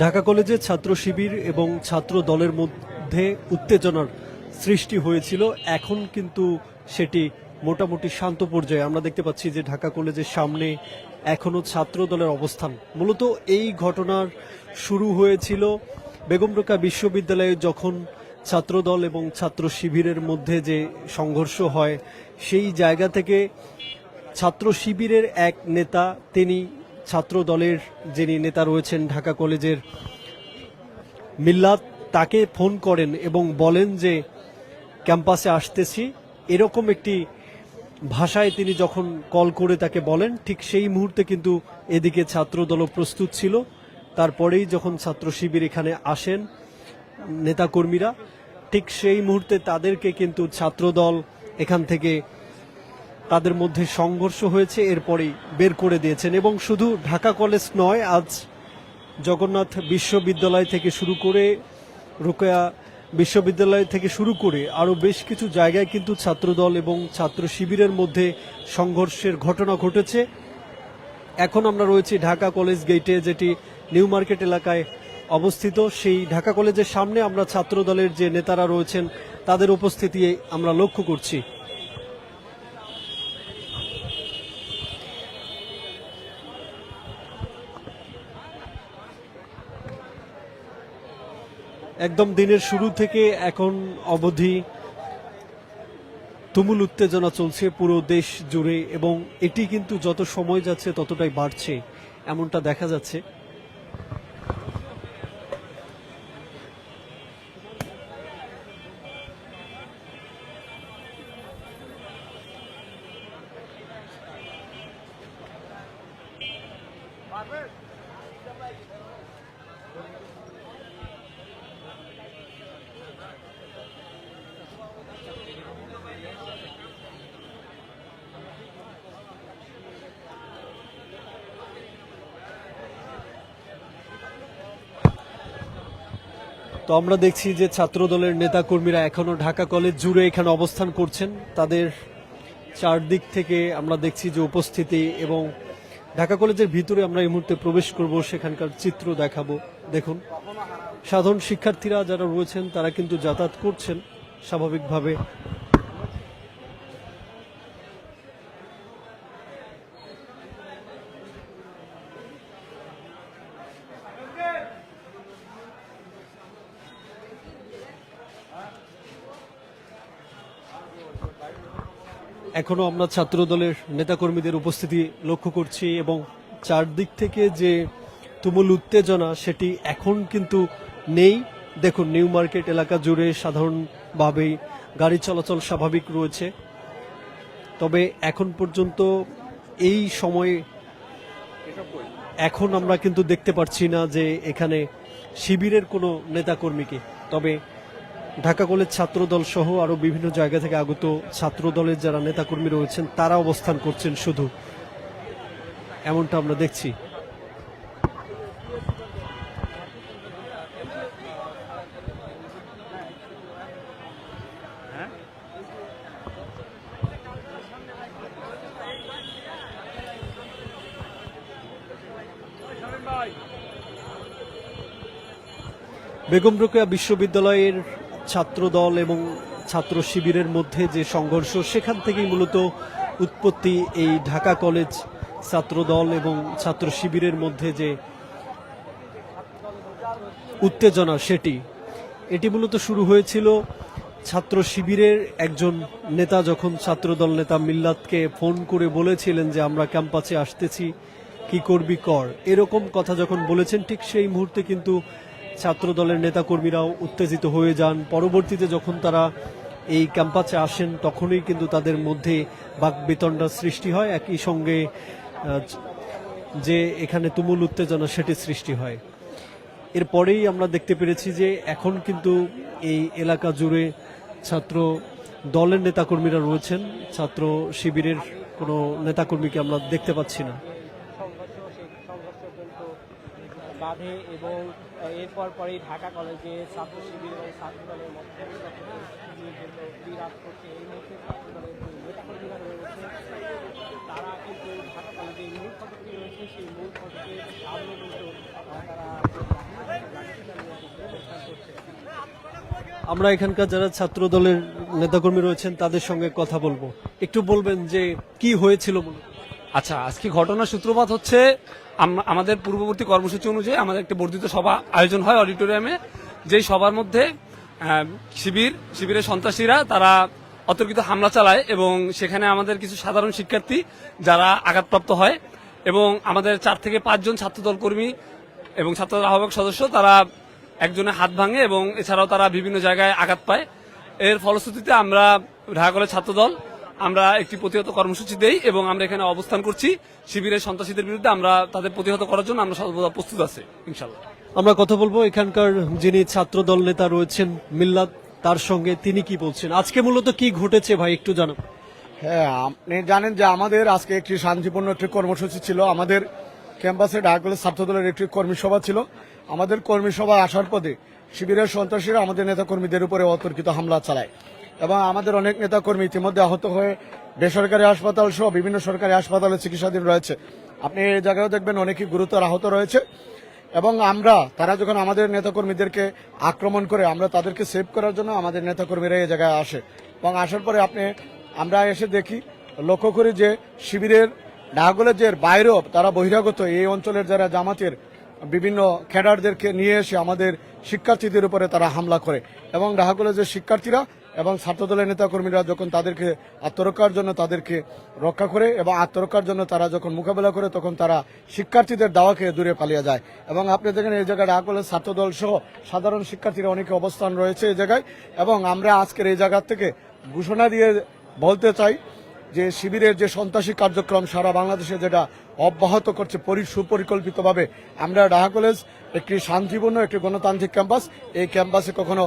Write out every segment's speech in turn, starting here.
ঢাকা কলেজের ছাত্র শিবির এবং ছাত্র দলের মধ্যে উত্তেজনার সৃষ্টি হয়েছিল। এখন কিন্তু সেটি মোটামুটি শান্ত পর্যায়ে। আমরা দেখতে পাচ্ছি যে ঢাকা কলেজের সামনে এখনো ছাত্র দলের অবস্থান। মূলত এই ঘটনার শুরু হয়েছিল বেগম রোকেয়া বিশ্ববিদ্যালয়ে, যখন ছাত্রদল এবং ছাত্র শিবিরের মধ্যে যে সংঘর্ষ হয়, সেই জায়গা থেকে ছাত্র শিবিরের এক নেতা, তিনি ছাত্র দলের যিনি নেতা রয়েছেন ঢাকা কলেজের মিল্লাত, তাকে ফোন করেন এবং বলেন যে ক্যাম্পাসে আসতেছি। এরকম একটি ভাষায় তিনি যখন কল করে তাকে বলেন, ঠিক সেই মুহূর্তে কিন্তু এদিকে ছাত্র দলও প্রস্তুত ছিল। তারপরেই যখন ছাত্র শিবির এখানে আসেন নেতাকর্মীরা, ঠিক সেই মুহূর্তে তাদেরকে কিন্তু ছাত্রদল এখান থেকে, তাদের মধ্যে সংঘর্ষ হয়েছে, এরপরেই বের করে দিয়েছেন। এবং শুধু ঢাকা কলেজ নয়, আজ জগন্নাথ বিশ্ববিদ্যালয় থেকে শুরু করে, রোকেয়া বিশ্ববিদ্যালয় থেকে শুরু করে আরও বেশ কিছু জায়গায় কিন্তু ছাত্রদল এবং ছাত্র শিবিরের মধ্যে সংঘর্ষের ঘটনা ঘটেছে। এখন আমরা রয়েছি ঢাকা কলেজ গেটে, যেটি নিউ মার্কেট এলাকায় অবস্থিত। সেই ঢাকা কলেজের সামনে আমরা ছাত্র দলের যে নেতারা রয়েছেন তাদের উপস্থিতি আমরা লক্ষ্য করছি। একদম দিনের শুরু থেকে এখন অবধি তুমুল উত্তেজনা চলছে পুরো দেশ জুড়ে, এবং এটি কিন্তু যত সময় যাচ্ছে ততটাই বাড়ছে, এমনটা দেখা যাচ্ছে। তো আমরা দেখছি যে ছাত্র দলের নেতাকর্মীরা এখনো ঢাকা কলেজ জুড়ে এখানে অবস্থান করছেন। তাদের চারদিক থেকে আমরা দেখছি যে উপস্থিতি, এবং ঢাকা কলেজের ভিতরে আমরা এই মুহূর্তে প্রবেশ করব, সেখানকার চিত্র দেখাবো। দেখুন, সাধারণ শিক্ষার্থীরা যারা রয়েছেন তারা কিন্তু যাতায়াত করছেন স্বাভাবিকভাবে। এখনো আমরা ছাত্র দলের নেতাকর্মীদের উপস্থিতি লক্ষ্য করছি, এবং চারদিক থেকে যে তুমুল উত্তেজনা সেটি এখন কিন্তু নেই। দেখুন, নিউ মার্কেট এলাকা জুড়ে সাধারণভাবেই গাড়ি চলাচল স্বাভাবিক রয়েছে। তবে এখন পর্যন্ত এই সময়ে এখন আমরা কিন্তু দেখতে পাচ্ছি না যে এখানে শিবিরের কোনো নেতাকর্মীকে। তবে ঢাকা কলেজ ছাত্রদল সহ আরো বিভিন্ন জায়গা থেকে আগত ছাত্র দলের যারা নেতাকর্মী রয়েছেন তারা অবস্থান করছেন শুধু, এমনটা আমরা দেখছি। বেগম রোকেয়া বিশ্ববিদ্যালয়ের ছাত্র দল এবং ছাত্র শিবিরের মধ্যে যে সংঘর্ষ, সেখান থেকেই মূলত উৎপত্তি এই ঢাকা কলেজ ছাত্র দল এবং ছাত্র শিবিরের মধ্যে যে উত্তেজনা, এটি মূলত শুরু হয়েছিল ছাত্র শিবিরের একজন নেতা যখন ছাত্রদল নেতা মিল্লাতকে ফোন করে বলেছিলেন যে আমরা ক্যাম্পাসে আসতেছি, কি করবি কর, এরকম কথা যখন বলেছেন, ঠিক সেই মুহূর্তে কিন্তু ছাত্র দলের নেতাকর্মীরাও উত্তেজিত হয়ে যান। পরবর্তীতে যখন তারা এই ক্যাম্পাসে আসেন তখনই কিন্তু তাদের মধ্যে বাকবিতণ্ডার সৃষ্টি হয়, একই সঙ্গে যে এখানে তুমুল উত্তেজনা সেটি সৃষ্টি হয়। এরপরেই আমরা দেখতে পেরেছি যে এখন কিন্তু এই এলাকা জুড়ে ছাত্র দলের নেতাকর্মীরা রয়েছেন, ছাত্র শিবিরের কোনো নেতাকর্মীকে আমরা দেখতে পাচ্ছি না। বাধে এবং এরপর পরেই ঢাকা কলেজে ছাত্র শিবির এবং ছাত্র দলের মধ্যে বিরাজ করছে। এই মুহূর্তে ছাত্র দলের যে নেতাকর্মীরা রয়েছে তারা কিন্তু ঢাকা কলেজে মূল ফটকটি রয়েছে, সেই মূল ফটকের সামনে কিন্তু তারা আমরা এখানকার যারা ছাত্র দলের নেতাকর্মী রয়েছেন তাদের সঙ্গে কথা বলবো। একটু বলবেন যে কি হয়েছিল মূলত? আচ্ছা, আজকে ঘটনার সূত্রপাত হচ্ছে আমাদের পূর্ববর্তী কর্মসূচি অনুযায়ী আমাদের একটি বর্ধিত সভা আয়োজন হয় অডিটোরিয়ামে। যেই সভার মধ্যে শিবিরের সন্ত্রাসীরা তারা অতর্কিত হামলা চালায় এবং সেখানে আমাদের কিছু সাধারণ শিক্ষার্থী যারা আঘাতপ্রাপ্ত হয় এবং আমাদের 4 থেকে 5 জন ছাত্রদল কর্মী এবং ছাত্রদল আহ্বায়ক সদস্য তারা একজনের হাত ভাঙে এবং এছাড়াও তারা বিভিন্ন জায়গায় আঘাত পায়। এর ফলশ্রুতিতে আমরা ঢাকা কলেজ ছাত্রদল আমরা একটি প্রতিহত কর্মসূচি দেই এবং আমরা এখানে অবস্থান করছি। শিবিরের সন্ত্রাসীদের বিরুদ্ধে আমরা তাদের প্রতিহত করার জন্য আমরা সর্বদা প্রস্তুত আছি ইনশাল্লাহ। আমরা কথা বলবো এখানকার যিনি ছাত্র দল নেতা রয়েছেন মিল্লাত, তার সঙ্গে তিনি কি বলছেন। আজকে মূলত কি ঘটেছে ভাই একটু জানান। হ্যাঁ, আপনি জানেন যে আমাদের আজকে একটি শান্তিপূর্ণ একটি কর্মসূচি ছিল। আমাদের ক্যাম্পাসে ঢাকা কলেজ ছাত্রদলের একটি কর্মী সভা ছিল। আমাদের কর্মী সভা আসার পথে শিবিরের সন্ত্রাসীরা আমাদের নেতাকর্মীদের উপরে অতর্কিত হামলা চালায় এবং আমাদের অনেক নেতাকর্মী ইতিমধ্যে আহত হয়ে বেসরকারি হাসপাতাল সহ বিভিন্ন সরকারি হাসপাতালে চিকিৎসাধীন রয়েছে। আপনি এই জায়গায় দেখবেন অনেকেই গুরুতর আহত রয়েছে এবং তারা যখন আমাদের নেতাকর্মীদেরকে আক্রমণ করে আমরা তাদেরকে সেভ করার জন্য আমাদের নেতাকর্মীরা এই জায়গায় আসে এবং আসার পরে আমরা এসে দেখি লক্ষ্য করি যে শিবিরের ঢাকা কলেজের বাইরেও তারা বহিরাগত এই অঞ্চলের যারা জামাতের বিভিন্ন ক্যাডারদেরকে নিয়ে এসে আমাদের শিক্ষার্থীদের উপরে তারা হামলা করে এবং ঢাকা কলেজের শিক্ষার্থীরা এবং ছাত্রদলের নেতাকর্মীরা যখন তাদেরকে আত্মরক্ষার জন্য তাদেরকে রক্ষা করে এবং আত্মরক্ষার জন্য তারা যখন মোকাবেলা করে তখন তারা শিক্ষার্থীদের দাওয়া খেয়ে দূরে পালিয়ে যায় এবং আপনি দেখেন এই জায়গায় ঢাকা কলেজ ছাত্রদল সহ সাধারণ শিক্ষার্থীরা অনেকে অবস্থান রয়েছে এই জায়গায় এবং আমরা আজকের এই জায়গা থেকে ঘোষণা দিয়ে বলতে চাই যে শিবিরের যে সন্ত্রাসী কার্যক্রম সারা বাংলাদেশে যেটা অব্যাহত করছে সুপরিকল্পিতভাবে, আমরা ঢাকা কলেজ একটি শান্তিপূর্ণ একটি গণতান্ত্রিক ক্যাম্পাস, এই ক্যাম্পাসে কখনো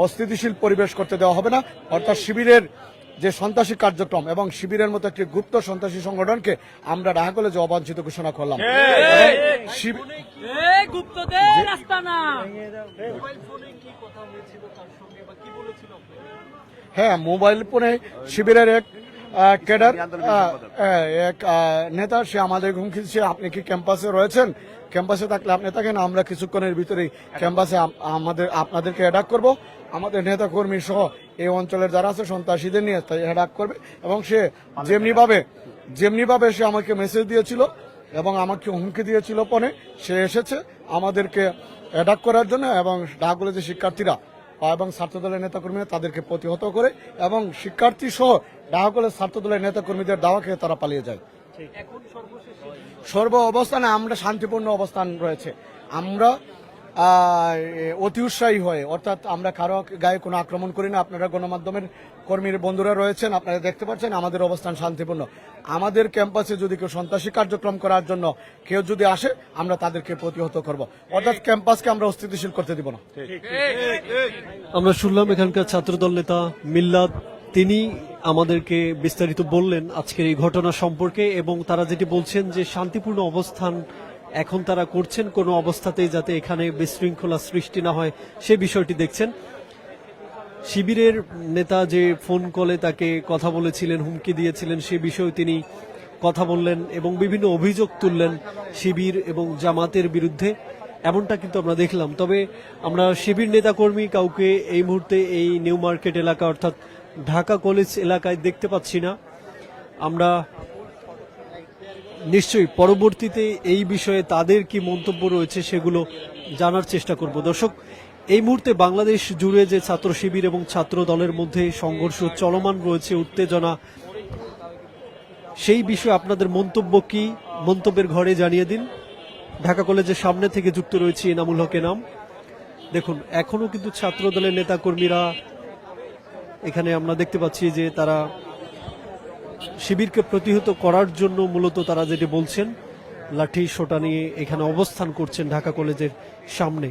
অস্থিতিশীল পরিবেশ করতে দেওয়া হবে না। অর্থাৎ শিবিরের যে সন্ত্রাসী কার্যক্রম এবং শিবিরের মতো একটি গুপ্ত সন্ত্রাসী সংগঠনকে আমরা ঢাকা কলেজে অবাঞ্ছিত ঘোষণা করলাম। হ্যাঁ, মোবাইল ফোনে শিবিরের এক ক্যাডার এক নেতা সে আমাদের হুমকি দিচ্ছে, আপনি কি ক্যাম্পাসে রয়েছেন? ক্যাম্পাসে থাকলে আপনি থাকেন, আমরা কিছুক্ষণের ভিতরেই ক্যাম্পাসে আপনাদেরকে অ্যাটাক করব। আমাদের নেতা কর্মী সহ এই অঞ্চলের যারা আছে সন্ত্রাসীদের নিয়ে তাই অ্যাটাক করবে এবং সে যেমনিভাবে সে আমাকে মেসেজ দিয়েছিল এবং আমাকে হুমকি দিয়েছিল ফোনে, সে এসেছে আমাদেরকে অ্যাটাক করার জন্য এবং ঢাকা কলেজের শিক্ষার্থীরা এবং ছাত্রদলের নেতাকর্মীরা তাদেরকে প্রতিহত করে এবং শিক্ষার্থী সহ ঢাকা কলেজ ছাত্রদলের নেতাকর্মীদের দাওয়া খেয়ে তারা পালিয়ে যায়। সর্ব অবস্থানে আমরা শান্তিপূর্ণ অবস্থান রয়েছে। আমরা অতি উৎসাহী হয়ে, অর্থাৎ আমরা কারো গায়ে কোনো আক্রমণ করি না। আপনারা গণমাধ্যমের কর্মীর বন্ধুরা রয়েছেন, আপনারা দেখতে পাচ্ছেন আমাদের অবস্থান শান্তিপূর্ণ। আমাদের ক্যাম্পাসে যদি কেউ সন্ত্রাসী কার্যক্রম করার জন্য কেউ যদি আসে আমরা তাদেরকে প্রতিহত করব, অর্থাৎ ক্যাম্পাসকে আমরা অস্থিতিশীল করতে দিব না। আমরা শুনলাম এখানকার ছাত্রদল নেতা মিল্লাত, তিনি আমাদেরকে বিস্তারিত বললেন আজকের এই ঘটনা সম্পর্কে এবং তারা যেটি বলছেন যে শান্তিপূর্ণ অবস্থান এখন তারা করছেন, কোনো অবস্থাতেই যাতে এখানে বিশৃঙ্খলা সৃষ্টি না হয় সে বিষয়টি দেখছেন। শিবিরের নেতা যে ফোন কলে তাকে কথা বলেছিলেন, হুমকি দিয়েছিলেন, সে বিষয়ে তিনি কথা বললেন এবং বিভিন্ন অভিযোগ তুললেন শিবির এবং জামাতের বিরুদ্ধে, এমনটা কিন্তু আমরা দেখলাম। তবে আমরা শিবির নেতাকর্মী কাউকে এই মুহূর্তে এই নিউ মার্কেট এলাকা অর্থাৎ ঢাকা কলেজ এলাকায় দেখতে পাচ্ছি না। আমরা নিশ্চয়ই পরবর্তীতে এই বিষয়ে তাদের কি মন্তব্য রয়েছে সেগুলো জানার চেষ্টা করব। দর্শক, এই মুহূর্তে বাংলাদেশ জুড়ে যে ছাত্র শিবির এবং ছাত্র দলের মধ্যে সংঘর্ষ চলমান রয়েছে, উত্তেজনা, সেই বিষয়ে আপনাদের মন্তব্য কি? মন্তব্যের ঘরে জানিয়ে দিন। ঢাকা কলেজের সামনে থেকে যুক্ত রয়েছে এনামুল হক এনাম। দেখুন, এখনো কিন্তু ছাত্র দলের নেতাকর্মীরা এখানে আমরা দেখতে পাচ্ছি যে তারা শিবিরকে প্রতিহত করার জন্য মূলত তারা যেটি বলছেন লাঠি সোটা নিয়ে এখানে অবস্থান করছেন ঢাকা কলেজের সামনে।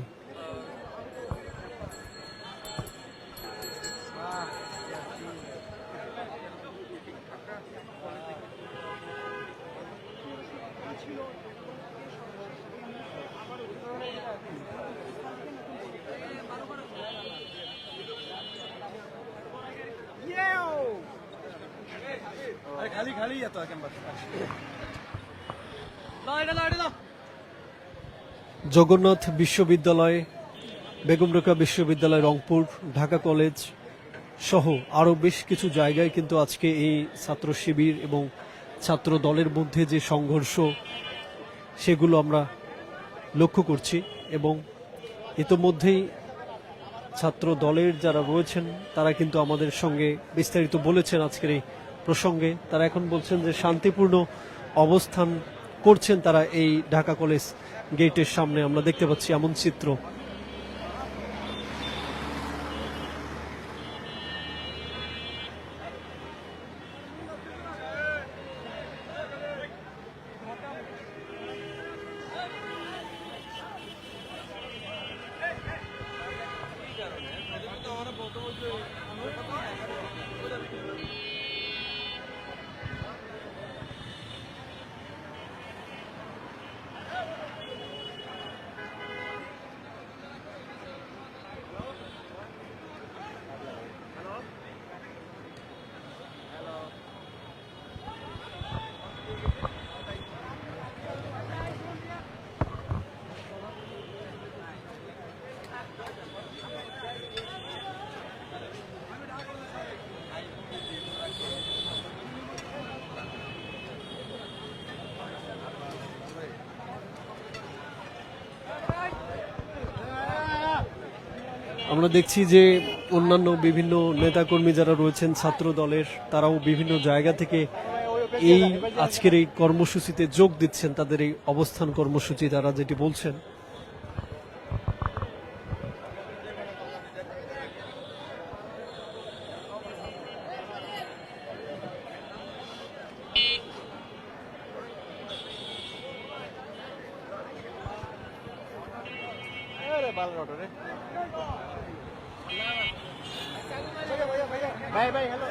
জগন্নাথ বিশ্ববিদ্যালয় বেগম রোকেয়া বিশ্ববিদ্যালয় রংপুর, ঢাকা কলেজ সহ আরো বেশ কিছু জায়গায় কিন্তু আজকে এই ছাত্র শিবির এবং ছাত্র দলের মধ্যে যে সংঘর্ষ সেগুলো আমরা লক্ষ্য করছি। এবং ইতোমধ্যেই ছাত্র দলের যারা রয়েছেন তারা কিন্তু আমাদের সঙ্গে বিস্তারিত বলেছেন আজকের এই প্রসঙ্গে। তারা এখন বলছেন যে শান্তিপূর্ণ অবস্থান করছেন তারা এই ঢাকা কলেজ গেটের সামনে, আমরা দেখতে পাচ্ছি এমন চিত্র। আমরা দেখছি যে অন্যান্য বিভিন্ন নেতাকর্মী যারা রয়েছেন ছাত্র দলের, তারাও বিভিন্ন জায়গা থেকে এই আজকের এই কর্মসূচিতে যোগ দিচ্ছেন। তাদের এই অবস্থান কর্মসূচি তারা যেটি বলছেন। ভাই ভাই হ্যালো